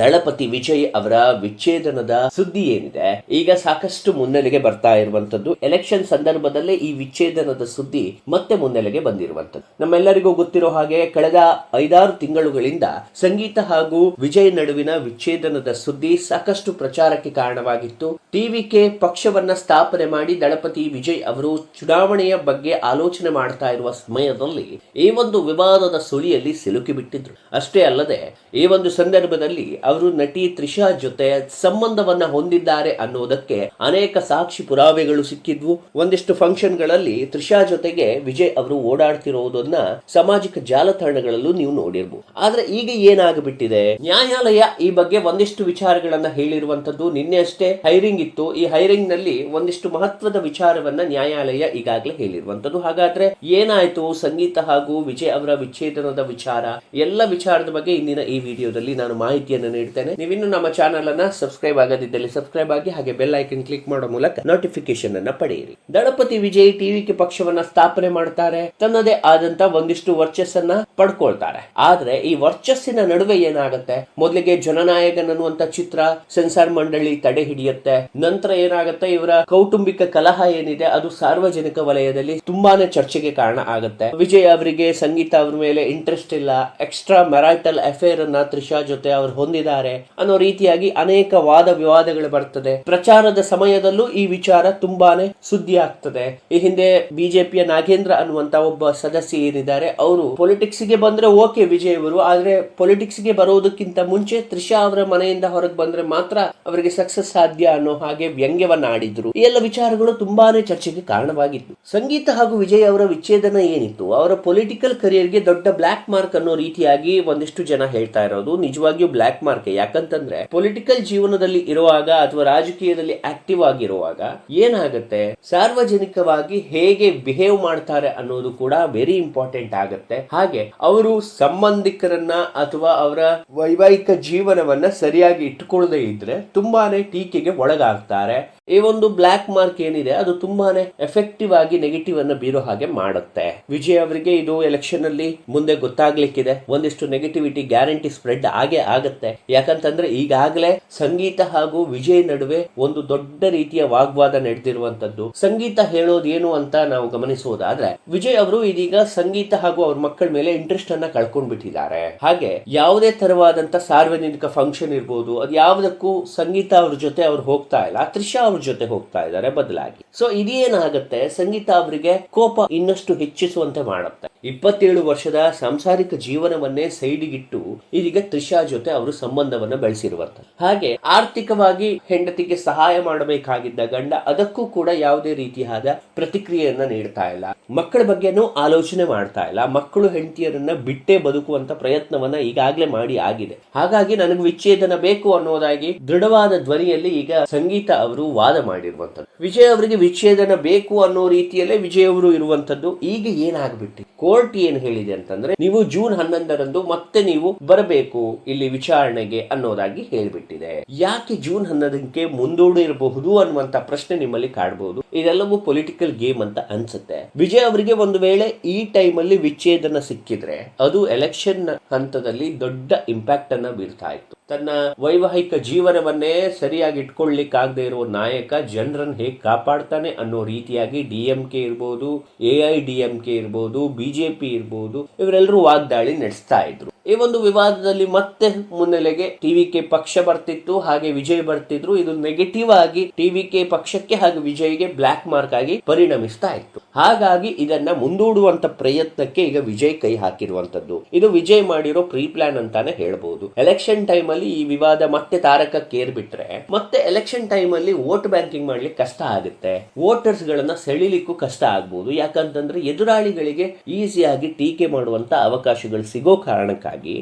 ದಳಪತಿ ವಿಜಯ್ ಅವರ ವಿಚ್ಛೇದನದ ಸುದ್ದಿ ಏನಿದೆ ಈಗ ಸಾಕಷ್ಟು ಮುನ್ನೆಲೆಗೆ ಬರ್ತಾ ಇರುವಂತದ್ದು. ಎಲೆಕ್ಷನ್ ಸಂದರ್ಭದಲ್ಲೇ ಈ ವಿಚ್ಛೇದನದ ಸುದ್ದಿ ಮತ್ತೆ ಮುನ್ನೆಲೆಗೆ ಬಂದಿರುವಂತದ್ದು. ನಮ್ಮೆಲ್ಲರಿಗೂ ಗೊತ್ತಿರೋ ಹಾಗೆ ಕಳೆದ 5-6 ತಿಂಗಳುಗಳಿಂದ ಸಂಗೀತ ಹಾಗೂ ವಿಜಯ್ ನಡುವಿನ ವಿಚ್ಛೇದನದ ಸುದ್ದಿ ಸಾಕಷ್ಟು ಪ್ರಚಾರಕ್ಕೆ ಕಾರಣವಾಗಿತ್ತು. ಟಿವಿಕೆ ಪಕ್ಷವನ್ನ ಸ್ಥಾಪನೆ ಮಾಡಿ ದಳಪತಿ ವಿಜಯ್ ಅವರು ಚುನಾವಣೆಯ ಬಗ್ಗೆ ಆಲೋಚನೆ ಮಾಡ್ತಾ ಇರುವ ಸಮಯದಲ್ಲಿ ಈ ಒಂದು ವಿವಾದದ ಸುಳಿಯಲ್ಲಿ ಸಿಲುಕಿಬಿಟ್ಟಿದ್ರು. ಅಷ್ಟೇ ಅಲ್ಲದೆ ಈ ಒಂದು ಸಂದರ್ಭದಲ್ಲಿ ಅವರು ನಟಿ ತ್ರಿಷಾ ಜೊತೆ ಸಂಬಂಧವನ್ನ ಹೊಂದಿದ್ದಾರೆ ಅನ್ನೋದಕ್ಕೆ ಅನೇಕ ಸಾಕ್ಷಿ ಪುರಾವೆಗಳು ಸಿಕ್ಕಿದ್ವು. ಒಂದಿಷ್ಟು ಫಂಕ್ಷನ್ ಗಳಲ್ಲಿ ತ್ರಿಷಾ ಜೊತೆಗೆ ವಿಜಯ್ ಅವರು ಓಡಾಡ್ತಿರೋದನ್ನ ಸಾಮಾಜಿಕ ಜಾಲತಾಣಗಳಲ್ಲೂ ನೀವು ನೋಡಿರ್ಬೋದು. ಆದ್ರೆ ಈಗ ಏನಾಗ್ಬಿಟ್ಟಿದೆ, ನ್ಯಾಯಾಲಯ ಈ ಬಗ್ಗೆ ಒಂದಿಷ್ಟು ವಿಚಾರಗಳನ್ನ ಹೇಳಿರುವಂತದ್ದು. ನಿನ್ನೆ ಅಷ್ಟೇ ಹೈರಿಂಗ್ ಇತ್ತು. ಈ ಹೈರಿಂಗ್ ನಲ್ಲಿ ಒಂದಿಷ್ಟು ಮಹತ್ವದ ವಿಚಾರವನ್ನ ನ್ಯಾಯಾಲಯ ಈಗಾಗಲೇ ಹೇಳಿರುವಂತದ್ದು. ಹಾಗಾದ್ರೆ ಏನಾಯ್ತು ಸಂಗೀತ ಹಾಗೂ ವಿಜಯ್ ಅವರ ವಿಚ್ಛೇದನದ ವಿಚಾರ, ಎಲ್ಲ ವಿಚಾರದ ಬಗ್ಗೆ ಇಂದಿನ ಈ ವಿಡಿಯೋದಲ್ಲಿ ನಾನು ಮಾಹಿತಿಯನ್ನು ನೀಡ್ತೇನೆ. ನೀವಿನ್ನು ನಮ್ಮ ಚಾನೆಲ್ ಅನ್ನ ಸಬ್ಸ್ಕ್ರೈಬ್ ಆಗದಿದ್ದಲ್ಲಿ ಸಬ್ಸ್ಕ್ರೈಬ್ ಆಗಿ, ಹಾಗೆ ಬೆಲ್ ಐಕನ್ ಕ್ಲಿಕ್ ಮಾಡೋ ಮೂಲಕ ನೋಟಿಫಿಕೇಶನ್ ಅನ್ನ ಪಡೆಯಿರಿ. ದಳಪತಿ ವಿಜಯ್ ಟಿವಿಕೆ ಪಕ್ಷವನ್ನ ಸ್ಥಾಪನೆ ಮಾಡ್ತಾರೆ, ತನ್ನದೇ ಆದಂತ ಒಂದಿಷ್ಟು ವರ್ಚಸ್ಸನ್ನ ಪಡ್ಕೊಳ್ತಾರೆ. ಆದ್ರೆ ಈ ವರ್ಚಸ್ಸಿನ ನಡುವೆ ಏನಾಗುತ್ತೆ, ಮೊದಲಿಗೆ ಜನನಾಯಕನ್ ಅನ್ನುವಂತ ಚಿತ್ರ ಸೆನ್ಸಾರ್ ಮಂಡಳಿ ತಡೆ ಹಿಡಿಯುತ್ತೆ. ನಂತರ ಏನಾಗುತ್ತೆ, ಇವರ ಕೌಟುಂಬಿಕ ಕಲಹ ಏನಿದೆ ಅದು ಸಾರ್ವಜನಿಕ ವಲಯದಲ್ಲಿ ತುಂಬಾನೇ ಚರ್ಚೆಗೆ ಕಾರಣ ಆಗುತ್ತೆ. ವಿಜಯ್ ಅವರಿಗೆ ಸಂಗೀತ ಅವ್ರ ಮೇಲೆ ಇಂಟ್ರೆಸ್ಟ್ ಇಲ್ಲ, ಎಕ್ಸ್ಟ್ರಾ ಮ್ಯಾರಿಟಲ್ ಅಫೇರ್ ಅನ್ನ ತ್ರಿಷಾ ಜೊತೆ ಅವರು ಹೊಂದಿದ್ದಾರೆ ಅನ್ನೋ ರೀತಿಯಾಗಿ ಅನೇಕ ವಾದ ವಿವಾದಗಳು ಬರ್ತದೆ. ಪ್ರಚಾರದ ಸಮಯದಲ್ಲೂ ಈ ವಿಚಾರ ತುಂಬಾನೇ ಸುದ್ದಿ ಆಗ್ತದೆ. ಈ ಹಿಂದೆ ಬಿಜೆಪಿಯ ನಾಗೇಂದ್ರ ಅನ್ನುವಂತ ಒಬ್ಬ ಸದಸ್ಯ ಏನಿದ್ದಾರೆ, ಅವರು ಪೊಲಿಟಿಕ್ಸ್ ಗೆ ಬಂದ್ರೆ ಓಕೆ ವಿಜಯ್ ಅವರು, ಆದ್ರೆ ಪೊಲಿಟಿಕ್ಸ್ ಗೆ ಬರೋದಕ್ಕಿಂತ ಮುಂಚೆ ತ್ರಿಷಾ ಅವರ ಮನೆಯಿಂದ ಹೊರಗೆ ಬಂದ್ರೆ ಮಾತ್ರ ಅವರಿಗೆ ಸಕ್ಸಸ್ ಸಾಧ್ಯ ಅನ್ನೋ ಹಾಗೆ ವ್ಯಂಗ್ಯವನ್ನ ಆಡಿದ್ರು. ಈ ಎಲ್ಲ ವಿಚಾರಗಳು ತುಂಬಾನೇ ಚರ್ಚೆಗೆ ಕಾರಣವಾಗಿತ್ತು. ಸಂಗೀತ ಹಾಗೂ ವಿಜಯ್ ಅವರ ವಿಚ್ಛೇದನ ಏನಿತ್ತು, ಅವರ ಪೊಲಿಟಿಕಲ್ ಕರಿಯರ್ಗೆ ದೊಡ್ಡ ಬ್ಲಾಕ್ ಮಾರ್ಕ್ ಅನ್ನೋ ರೀತಿಯಾಗಿ ಒಂದಿಷ್ಟು ಜನ ಹೇಳ್ತಾ ಇರೋದು ನಿಜವಾಗಿಯೂ ಬ್ಲಾಕ್ ಮಾರ್ಕ್. ಯಾಕಂತಂದ್ರೆ ಪೊಲಿಟಿಕಲ್ ಜೀವನದಲ್ಲಿ ಇರುವಾಗ ಅಥವಾ ರಾಜಕೀಯದಲ್ಲಿ ಆಕ್ಟಿವ್ ಆಗಿರುವಾಗ ಏನಾಗುತ್ತೆ, ಸಾರ್ವಜನಿಕವಾಗಿ ಹೇಗೆ ಬಿಹೇವ್ ಮಾಡ್ತಾರೆ ಅನ್ನೋದು ಕೂಡ ವೆರಿ ಇಂಪಾರ್ಟೆಂಟ್ ಆಗುತ್ತೆ. ಹಾಗೆ ಅವರು ಸಂಬಂಧಿಕರನ್ನ ಅಥವಾ ಅವರ ವೈವಾಹಿಕ ಜೀವನವನ್ನ ಸರಿಯಾಗಿ ಇಟ್ಟುಕೊಳ್ಳದೆ ಇದ್ರೆ ತುಂಬಾನೇ ಟೀಕೆಗೆ ಒಳಗಾಗ್ತಾರೆ. ಈ ಒಂದು ಬ್ಲಾಕ್ ಮಾರ್ಕ್ ಏನಿದೆ ಅದು ತುಂಬಾನೇ ಎಫೆಕ್ಟಿವ್ ಆಗಿ ನೆಗೆಟಿವ್ ಅನ್ನ ಬೀರೋ ಹಾಗೆ ಮಾಡುತ್ತೆ. ವಿಜಯ್ ಅವರಿಗೆ ಇದು ಎಲೆಕ್ಷನ್ ಅಲ್ಲಿ ಮುಂದೆ ಗೊತ್ತಾಗ್ಲಿಕ್ಕಿದೆ. ಒಂದಿಷ್ಟು ನೆಗೆಟಿವಿಟಿ ಗ್ಯಾರಂಟಿ ಸ್ಪ್ರೆಡ್ ಆಗೇ ಆಗತ್ತೆ. ಯಾಕಂತಂದ್ರೆ ಈಗಾಗಲೇ ಸಂಗೀತ ಹಾಗೂ ವಿಜಯ್ ನಡುವೆ ಒಂದು ದೊಡ್ಡ ರೀತಿಯ ವಾಗ್ವಾದ ನಡೆದಿರುವಂತದ್ದು. ಸಂಗೀತ ಹೇಳೋದು ಏನು ಅಂತ ನಾವು ಗಮನಿಸುವುದಾದ್ರೆ, ವಿಜಯ್ ಅವರು ಇದೀಗ ಸಂಗೀತ ಹಾಗೂ ಅವ್ರ ಮಕ್ಕಳ ಮೇಲೆ ಇಂಟ್ರೆಸ್ಟ್ ಅನ್ನ ಕಳ್ಕೊಂಡ್ ಬಿಟ್ಟಿದ್ದಾರೆ. ಹಾಗೆ ಯಾವುದೇ ತರವಾದಂತ ಸಾರ್ವಜನಿಕ ಫಂಕ್ಷನ್ ಇರ್ಬೋದು, ಅದು ಯಾವುದಕ್ಕೂ ಸಂಗೀತ ಅವ್ರ ಜೊತೆ ಅವ್ರು ಹೋಗ್ತಾ ಇಲ್ಲ, ತ್ರಿಷಾ ಅವ್ರ ಜೊತೆ ಹೋಗ್ತಾ ಇದ್ದಾರೆ ಬದಲಾಗಿ. ಸೊ ಇದೇನಾಗುತ್ತೆ, ಸಂಗೀತ ಅವರಿಗೆ ಕೋಪ ಇನ್ನಷ್ಟು ಹೆಚ್ಚಿಸುವಂತೆ ಮಾಡುತ್ತೆ. 27 ವರ್ಷದ ಸಾಂಸಾರಿಕ ಜೀವನವನ್ನೇ ಸೈಡಿಗಿಟ್ಟು ಇದೀಗ ತ್ರಿಷಾ ಜೊತೆ ಅವರು ಸಂಬಂಧವನ್ನ ಬೆಳೆಸಿರುವಂತ. ಹಾಗೆ ಆರ್ಥಿಕವಾಗಿ ಹೆಂಡತಿಗೆ ಸಹಾಯ ಮಾಡಬೇಕಾಗಿದ್ದ ಗಂಡ ಅದಕ್ಕೂ ಕೂಡ ಯಾವುದೇ ರೀತಿಯಾದ ಪ್ರತಿಕ್ರಿಯೆಯನ್ನ ನೀಡ್ತಾ ಇಲ್ಲ. ಮಕ್ಕಳ ಬಗ್ಗೆನೂ ಆಲೋಚನೆ ಮಾಡ್ತಾ ಇಲ್ಲ. ಮಕ್ಕಳು ಹೆಂಡತಿಯರನ್ನ ಬಿಟ್ಟೇ ಬದುಕುವಂತ ಪ್ರಯತ್ನವನ್ನ ಈಗಾಗಲೇ ಮಾಡಿ ಆಗಿದೆ. ಹಾಗಾಗಿ ನನಗೆ ವಿಚ್ಛೇದನ ಬೇಕು ಅನ್ನೋದಾಗಿ ದೃಢವಾದ ಧ್ವನಿಯಲ್ಲಿ ಈಗ ಸಂಗೀತ ಅವರು ವಾದ ಮಾಡಿರುವಂತದ್ದು. ವಿಜಯ್ ಅವರಿಗೆ ವಿಚ್ಛೇದನ ಬೇಕು ಅನ್ನೋ ರೀತಿಯಲ್ಲೇ ವಿಜಯ್ ಅವರು ಇರುವಂತದ್ದು. ಈಗ ಏನಾಗ್ಬಿಟ್ಟು ಕೋರ್ಟ್ ಏನ್ ಹೇಳಿದೆ ಅಂತಂದ್ರೆ, ನೀವು ಜೂನ್ 11ರಂದು ಮತ್ತೆ ನೀವು ಬರಬೇಕು ಇಲ್ಲಿ ವಿಚಾರಣೆಗೆ ಅನ್ನೋದಾಗಿ ಹೇಳ್ಬಿಟ್ಟಿದೆ. ಯಾಕೆ ಜೂನ್ 11ಕ್ಕೆ ಮುಂದೂಡಿರಬಹುದು ಅನ್ನುವಂತ ಪ್ರಶ್ನೆ ನಿಮ್ಮಲ್ಲಿ ಕಾಡಬಹುದು. ಇದೆಲ್ಲವೂ ಪೊಲಿಟಿಕಲ್ ಗೇಮ್ ಅಂತ ಅನ್ಸುತ್ತೆ. ವಿಜಯ್ ಅವರಿಗೆ ಒಂದು ವೇಳೆ ಈ ಟೈಮ್ ಅಲ್ಲಿ ವಿಚ್ಛೇದನ ಸಿಕ್ಕಿದ್ರೆ ಅದು ಎಲೆಕ್ಷನ್ ಹಂತದಲ್ಲಿ ದೊಡ್ಡ ಇಂಪ್ಯಾಕ್ಟ್ ಅನ್ನ ಬೀರ್ತಾ ಇತ್ತು. ತನ್ನ ವೈವಾಹಿಕ ಜೀವನವನ್ನೇ ಸರಿಯಾಗಿ ಇಟ್ಕೊಳ್ಳಿಕ್ಕಾಗದೆ ಇರುವ ನಾಯಕ ಜನರನ್ನ ಹೇಗೆ ಕಾಪಾಡ್ತಾನೆ ಅನ್ನೋ ರೀತಿಯಾಗಿ ಡಿಎಂಕೆ ಇರ್ಬೋದು, ಎಐಡಿಎಂಕೆ ಇರ್ಬೋದು, ಬಿಜೆಪಿ ಇರ್ಬೋದು, ಇವರೆಲ್ಲರೂ ವಾಗ್ದಾಳಿ ನಡೆಸ್ತಾ ಇದ್ರು. ಈ ಒಂದು ವಿವಾದದಲ್ಲಿ ಮತ್ತೆ ಮುನ್ನೆಲೆಗೆ ಟಿವಿಕೆ ಪಕ್ಷ ಬರ್ತಿತ್ತು, ಹಾಗೆ ವಿಜಯ್ ಬರ್ತಿದ್ರು. ಇದು ನೆಗೆಟಿವ್ ಆಗಿ ಟಿವಿಕೆ ಪಕ್ಷಕ್ಕೆ ಹಾಗೂ ವಿಜಯ್ಗೆ ಬ್ಲಾಕ್ ಮಾರ್ಕ್ ಆಗಿ ಪರಿಣಮಿಸ್ತಾ ಇತ್ತು. ಹಾಗಾಗಿ ಇದನ್ನ ಮುಂದೂಡುವಂತ ಪ್ರಯತ್ನಕ್ಕೆ ಈಗ ವಿಜಯ್ ಕೈ ಹಾಕಿರುವಂತದ್ದು. ಇದು ವಿಜಯ್ ಮಾಡಿರೋ ಪ್ರೀ ಪ್ಲಾನ್ ಅಂತಾನೆ ಹೇಳ್ಬಹುದು. ಎಲೆಕ್ಷನ್ ಟೈಮ್ ಅಲ್ಲಿ ಈ ವಿವಾದ ಮತ್ತೆ ತಾರಕಕ್ಕೇರ್ ಬಿಟ್ರೆ ಮತ್ತೆ ಎಲೆಕ್ಷನ್ ಟೈಮ್ ಅಲ್ಲಿ ವೋಟ್ ಬ್ಯಾಂಕಿಂಗ್ ಮಾಡ್ಲಿಕ್ಕೆ ಕಷ್ಟ ಆಗುತ್ತೆ. ವೋಟರ್ಸ್ ಗಳನ್ನ ಸೆಳಿಲಿಕ್ಕೂ ಕಷ್ಟ ಆಗ್ಬಹುದು. ಯಾಕಂತಂದ್ರೆ ಎದುರಾಳಿಗಳಿಗೆ ಈಸಿಯಾಗಿ ಟೀಕೆ ಮಾಡುವಂತ ಅವಕಾಶಗಳು ಸಿಗೋ ಕಾರಣಕ್ಕಾಗಿ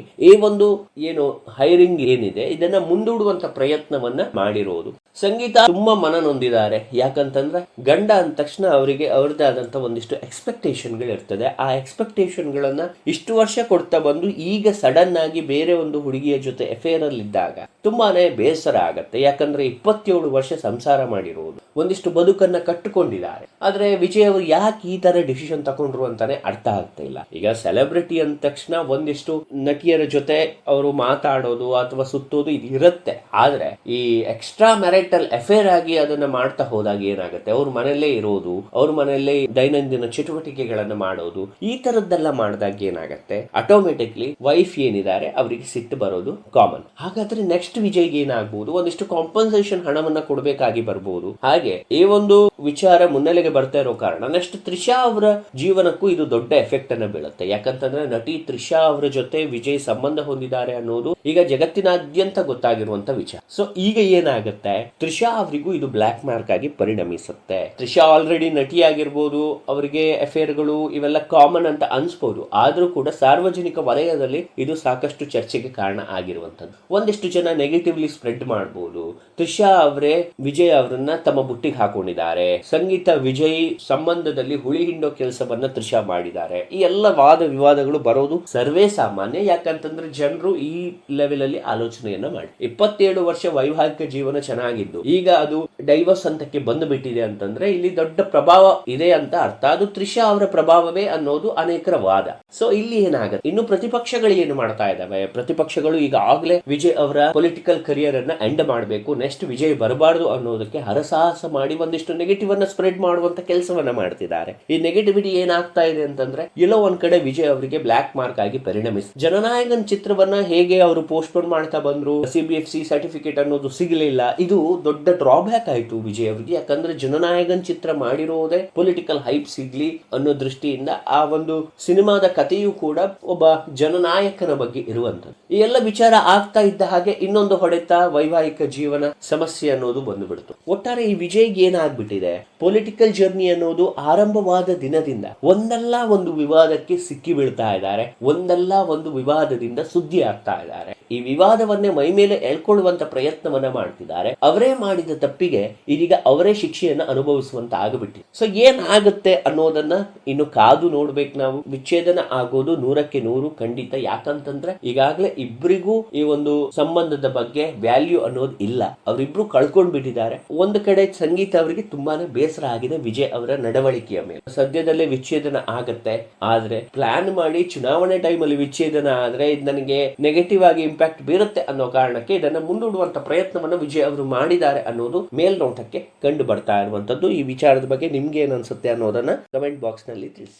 ಈ ಒಂದು ಏನು ಹೈರಿಂಗ್ ಏನಿದೆ ಇದನ್ನ ಮುಂದೂಡುವಂತ ಪ್ರಯತ್ನವನ್ನ ಮಾಡಿರೋದು. ಸಂಗೀತ ತುಂಬಾ ಮನ ನೊಂದಿದ್ದಾರೆ. ಯಾಕಂತಂದ್ರೆ ಗಂಡ ಅಂದ ತಕ್ಷಣ ಅವರಿಗೆ ಅವ್ರದ್ದೇ ಆದಂತ ಒಂದಿಷ್ಟು ಎಕ್ಸ್ಪೆಕ್ಟೇಷನ್ಗಳು ಇರ್ತದೆ. ಆ ಎಕ್ಸ್ಪೆಕ್ಟೇಷನ್ಗಳನ್ನ ಇಷ್ಟು ವರ್ಷ ಕೊಡ್ತಾ ಬಂದು ಈಗ ಸಡನ್ ಆಗಿ ಬೇರೆ ಒಂದು ಹುಡುಗಿಯ ಜೊತೆ ಅಫೇರ್ ಅಲ್ಲಿ ಇದ್ದಾಗ ತುಂಬಾನೇ ಬೇಸರ ಆಗತ್ತೆ. ಯಾಕಂದ್ರೆ 27 ವರ್ಷ ಸಂಸಾರ ಮಾಡಿರುವುದು, ಒಂದಿಷ್ಟು ಬದುಕನ್ನ ಕಟ್ಟಿಕೊಂಡಿದ್ದಾರೆ. ಆದ್ರೆ ವಿಜಯ್ ಅವರು ಯಾಕೆ ಈ ತರ ಡಿಸಿಷನ್ ತಗೊಂಡ್ರು ಅಂತಾನೆ ಅರ್ಥ ಆಗ್ತಾ ಇಲ್ಲ. ಈಗ ಸೆಲೆಬ್ರಿಟಿ ಅಂದ ತಕ್ಷಣ ಒಂದಿಷ್ಟು ನಟಿಯರ ಜೊತೆ ಅವರು ಮಾತಾಡೋದು ಅಥವಾ ಸುತ್ತೋದು ಇದು ಇರುತ್ತೆ. ಆದ್ರೆ ಈ ಎಕ್ಸ್ಟ್ರಾ ಮ್ಯಾರಿಟಲ್ ಅಫೇರ್ ಆಗಿ ಅದನ್ನ ಮಾಡ್ತಾ ಹೋದಾಗ ಏನಾಗುತ್ತೆ, ಅವ್ರ ಮನೆಯಲ್ಲೇ ಇರೋದು, ಅವ್ರ ಮನೆಯಲ್ಲೇ ದೈನಂದಿನ ಚಟುವಟಿಕೆಗಳನ್ನ ಮಾಡೋದು, ಈ ತರದ್ದೆಲ್ಲ ಮಾಡಿದಾಗ ಏನಾಗುತ್ತೆ, ಆಟೋಮೆಟಿಕ್ಲಿ ವೈಫ್ ಏನಿದ್ದಾರೆ ಅವರಿಗೆ ಸಿಟ್ಟು ಬರೋದು ಕಾಮನ್. ಹಾಗಾದ್ರೆ ನೆಕ್ಸ್ಟ್ ವಿಜಯ್ಗೆ ಏನಾಗಬಹುದು, ಒಂದಿಷ್ಟು ಕಾಂಪನ್ಸೇಷನ್ ಹಣವನ್ನ ಕೊಡಬೇಕಾಗಿ ಬರ್ಬೋದು. ಹಾಗೆ ಈ ಒಂದು ವಿಚಾರ ಮುನ್ನೆಲೆಗೆ ಬರ್ತಾ ಇರೋ ಕಾರಣ ನೆಕ್ಸ್ಟ್ ತ್ರಿಷಾ ಅವರ ಜೀವನಕ್ಕೂ ಇದು ದೊಡ್ಡ ಎಫೆಕ್ಟ್ ಅನ್ನ ಬೀಳುತ್ತೆ. ಯಾಕಂತಂದ್ರೆ ನಟಿ ತ್ರಿಷಾ ಅವರ ಜೊತೆ ವಿಜಯ್ ಸಂಬಂಧ ಹೊಂದಿದ್ದಾರೆ ಅನ್ನೋದು ಈಗ ಜಗತ್ತಿನಾದ್ಯಂತ ಗೊತ್ತಾಗಿರುವಂತ ವಿಚಾರ. ಸೊ ಈಗ ಏನಾಗುತ್ತೆ, ತ್ರಿಷಾ ಅವರಿಗೂ ಇದು ಬ್ಲಾಕ್ ಮಾರ್ಕ್ ಆಗಿ ಪರಿಣಮಿಸುತ್ತೆ. ತ್ರಿಷಾ ಆಲ್ರೆಡಿ ನಟಿ ಆಗಿರ್ಬೋದು, ಅವರಿಗೆ ಅಫೇರ್ಗಳು ಇವೆಲ್ಲ ಕಾಮನ್ ಅಂತ ಅನ್ಸ್ಬೋದು. ಆದ್ರೂ ಕೂಡ ಸಾರ್ವಜನಿಕ ವಲಯದಲ್ಲಿ ಇದು ಸಾಕಷ್ಟು ಚರ್ಚೆಗೆ ಕಾರಣ ಆಗಿರುವಂತದ್ದು. ಒಂದಿಷ್ಟು ಜನ ನೆಗೆಟಿವ್ಲಿ ಸ್ಪ್ರೆಡ್ ಮಾಡಬಹುದು. ತ್ರಿಷಾ ಅವರೇ ವಿಜಯ್ ಅವರನ್ನ ತಮ್ಮ ಬುಟ್ಟಿಗೆ ಹಾಕೊಂಡಿದ್ದಾರೆ, ಸಂಗೀತ ವಿಜಯ್ ಸಂಬಂಧದಲ್ಲಿ ಹುಳಿ ಹಿಂಡೋ ಕೆಲಸವನ್ನ ತ್ರಿಷಾ ಮಾಡಿದ್ದಾರೆ. ಈ ಎಲ್ಲ ವಾದ ವಿವಾದಗಳು ಬರೋದು ಸರ್ವೇ ಸಾಮಾನ್ಯ. ಯಾಕಂತಂದ್ರೆ ಜನರು ಈ ಲೆವೆಲ್ ಅಲ್ಲಿ ಆಲೋಚನೆಯನ್ನ ಮಾಡಿ 27 ವರ್ಷ ವೈವಾಹಿಕ ಜೀವನ ಚೆನ್ನಾಗಿದ್ದು ಈಗ ಅದು ಡೈವರ್ಸ್ ಹಂತಕ್ಕೆ ಬಂದು ಬಿಟ್ಟಿದೆ ಅಂತಂದ್ರೆ ಇಲ್ಲಿ ದೊಡ್ಡ ಪ್ರಭಾವ ಇದೆ ಅಂತ ಅರ್ಥ. ಅದು ತ್ರಿಷಾ ಅವರ ಪ್ರಭಾವವೇ ಅನ್ನೋದು ಅನೇಕರ ವಾದ. ಸೊ ಇಲ್ಲಿ ಏನಾಗುತ್ತೆ, ಇನ್ನು ಪ್ರತಿಪಕ್ಷಗಳು ಏನು ಮಾಡ್ತಾ ಇದಾವೆ, ಪ್ರತಿಪಕ್ಷಗಳು ಈಗ ಆಗ್ಲೇ ವಿಜಯ್ ಅವರ ಪೊಲಿಟಿಕಲ್ ಕರಿಯರ್ ಅನ್ನ ಎಂಡ್ ಮಾಡಬೇಕು, ನೆಕ್ಸ್ಟ್ ವಿಜಯ್ ಬರಬಾರದು ಅನ್ನೋದಕ್ಕೆ ಹರಸಾಹಸ ಮಾಡಿ ಒಂದಿಷ್ಟು ನೆಗೆಟಿವ್ ಅನ್ನ ಸ್ಪ್ರೆಡ್ ಮಾಡುವಂತ ಕೆಲಸವನ್ನ ಮಾಡ್ತಿದ್ದಾರೆ. ಈ ನೆಗೆಟಿವಿಟಿ ಏನಾಗ್ತಾ ಇದೆ ಅಂತಂದ್ರೆ ಎಲ್ಲೋ ಒಂದ್ ಕಡೆ ವಿಜಯ್ ಅವರಿಗೆ ಬ್ಲಾಕ್ ಮಾರ್ಕ್ ಆಗಿ ಪರಿಣಮಿಸಿ ಜನನಾಯಕನ್ ಚಿತ್ರವನ್ನ ಹೇಗೆ ಅವರು ಪೋಸ್ಟ್ಪೋನ್ ಮಾಡ್ತಾ ಬಂದ್ರು, CBFC ಸರ್ಟಿಫಿಕೇಟ್ ಅನ್ನೋದು ಸಿಗಲಿಲ್ಲ, ಇದು ದೊಡ್ಡ ಡ್ರಾಬ್ಯಾಕ್ ಆಯ್ತು ವಿಜಯ್ ಅವರಿಗೆ. ಯಾಕಂದ್ರೆ ಜನನಾಯಕನ್ ಚಿತ್ರ ಮಾಡಿರೋದೇ ಪೊಲಿಟಿಕಲ್ ಹೈಪ್ ಸಿಗ್ಲಿ ಅನ್ನೋ ದೃಷ್ಟಿಯಿಂದ ಆ ಒಂದು ಸಿನಿಮಾದ ಕಥೆಯೂ ಕೂಡ ಒಬ್ಬ ಜನನಾಯಕನ ಬಗ್ಗೆ ಇರುವಂತದ್ದು. ಈ ಎಲ್ಲ ವಿಚಾರ ಆಗ್ತಾ ಇದ್ದ ಹಾಗೆ ಇನ್ನೊಂದು ಹೊಡೆತ ವೈವಾಹಿಕ ಜೀವನ ಸಮಸ್ಯೆ ಅನ್ನೋದು ಬಂದುಬಿಡ್ತು. ಒಟ್ಟಾರೆ ಈ ವಿಜಯ್ಗೆ ಏನಾಗ್ಬಿಟ್ಟಿದೆ, ಪೊಲಿಟಿಕಲ್ ಜರ್ನಿ ಅನ್ನೋದು ಆರಂಭವಾದ ದಿನದಿಂದ ಒಂದಲ್ಲ ಒಂದು ವಿವಾದಕ್ಕೆ ಸಿಕ್ಕಿ ಬೀಳ್ತಾ ಇದ್ದಾರೆ, ಒಂದಲ್ಲ ಒಂದು ವಿವಾದದಿಂದ ಸುದ್ದಿ ಆಗ್ತಾ ಇದ್ದಾರೆ. ಈ ವಿವಾದವನ್ನೇ ಮೈ ಮೇಲೆ ಎಳ್ಕೊಳ್ಳುವಂತ ಪ್ರಯತ್ನವನ್ನ ಮಾಡ್ತಿದ್ದಾರೆ. ಅವರೇ ಮಾಡಿದ ತಪ್ಪಿಗೆ ಇದೀಗ ಅವರೇ ಶಿಕ್ಷೆಯನ್ನ ಅನುಭವಿಸುವಂತ ಆಗಿಬಿಟ್ಟಿದೆ. ಸೊ ಏನಾಗುತ್ತೆ ಅನ್ನೋದನ್ನ ಇನ್ನು ಕಾದು ನೋಡ್ಬೇಕು ನಾವು. ವಿಚ್ಛೇದನ ಆಗೋದು 100ಕ್ಕೆ 100 ಖಂಡಿತ. ಯಾಕಂತಂದ್ರೆ ಈಗಾಗಲೇ ಇಬ್ಬರಿಗೂ ಈ ಒಂದು ಸಂಬಂಧದ ಬಗ್ಗೆ ವ್ಯಾಲ್ಯೂ ಅನ್ನೋದು ಇಲ್ಲ, ಅವರಿಬ್ರು ಕಳ್ಕೊಂಡ್ ಬಿಟ್ಟಿದ್ದಾರೆ. ಒಂದು ಕಡೆ ಸಂಗೀತ ಅವರಿಗೆ ತುಂಬಾನೇ ಬೇಸರ ಆಗಿದೆ ವಿಜಯ್ ಅವರ ನಡವಳಿಕೆಯ ಮೇಲೆ. ಸದ್ಯದಲ್ಲೇ ವಿಚ್ಛೇದನ ಆಗತ್ತೆ, ಆದ್ರೆ ಪ್ಲಾನ್ ಮಾಡಿ ಚುನಾವಣೆ ಟೈಮ್ ಅಲ್ಲಿ ವಿಚ್ಛೇದನ ಆದ್ರೆ ಇದು ನನಗೆ ನೆಗೆಟಿವ್ ಆಗಿ ಇಂಪ್ಯಾಕ್ಟ್ ಬೀರುತ್ತೆ ಅನ್ನೋ ಕಾರಣಕ್ಕೆ ಇದನ್ನ ಮುಂದೂಡುವಂತ ಪ್ರಯತ್ನವನ್ನು ವಿಜಯ್ ಅವರು ಮಾಡಿದ್ದಾರೆ ಅನ್ನೋದು ಮೇಲ್ನೋಟಕ್ಕೆ ಕಂಡು ಬರ್ತಾ ಇರುವಂತದ್ದು. ಈ ವಿಚಾರದ ಬಗ್ಗೆ ನಿಮ್ಗೆ ಏನ್ ಅನ್ಸುತ್ತೆ ಅನ್ನೋದನ್ನ ಕಮೆಂಟ್ ಬಾಕ್ಸ್ ನಲ್ಲಿ ತಿಳಿಸಿ.